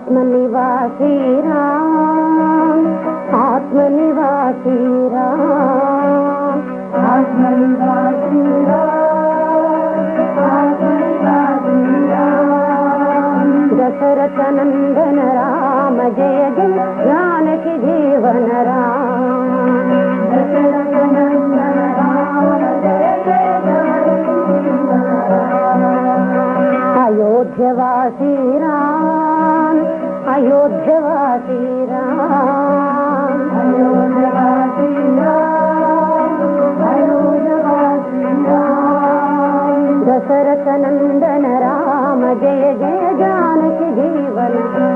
आत्मनिवासी Ram, आत्मनिवासी Ram, आत्मनिवासी Ram, आत्मनिवासी Ram. Dasharath Nandan Ram Jai Jai Janaki Jeevan Ram, Dasharath Nandan Ram Jai Jai Janaki Jeevan Ram. अयोध्यवासी Ram, अयोध्यवासी Ram, अयोध्यवासी Ram, अयोध्यवासी Ram. Dasharath Nandan Ram Jai Jai Janaki Jeevan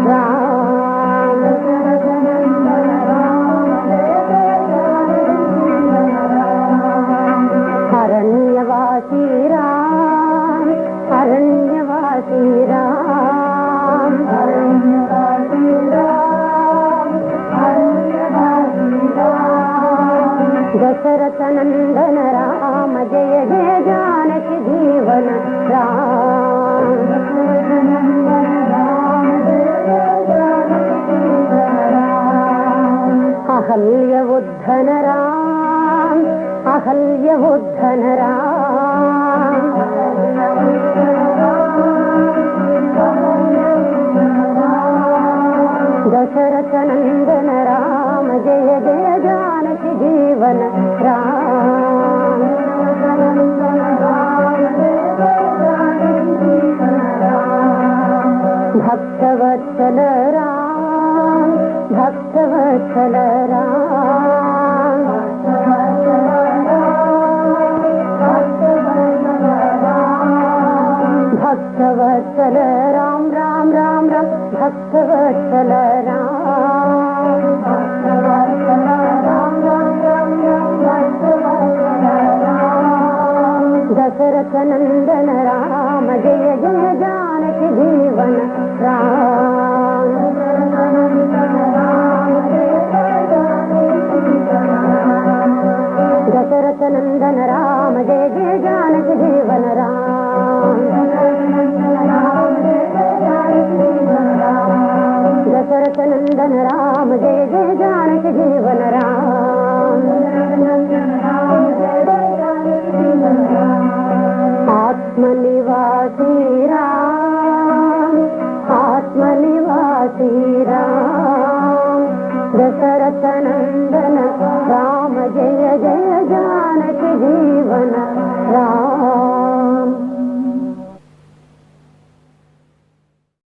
Ram, Dasharath Nandan Ram Jai Jai Janaki Jeevan Ram. अरण्यवासी Ram, अरण्यवासी Ram, अरण्यवासी Ram, अरण्यवासी Ram. Dasharath Nandan Ram Jai Jai Janaki Jeevan Ram, Dasharath Nandan Ram Jai Jai Janaki Jeevan Ram. अहल्य उद्धन Ram, अहल्य उद्धन Ram, Dasharath Nandan Ram Jai Jai Janaki Jeevan Ram, Bhaktavatsal Ram, Bhaktavatsal Ram, Bhaktavatsal Ram Ram Ram Ram, Bhaktavatsal Ram, Bhaktavatsal Ram Ram Ram Ram, Bhaktavatsal Ram. Dasharath Nandan Ram Jai Jai Janaki Jeevan Ram, Dasharath Nandan Ram Jai Jai Janaki Jeevan Ram. Dasharath Nandan Ram Jai Jai Janaki Jeevan Ram, Dasharath Nandan Ram Jai Jai Janaki Jeevan Ram. आत्मनिवासी Ram, आत्मनिवासी Ram. Dasharath Nandan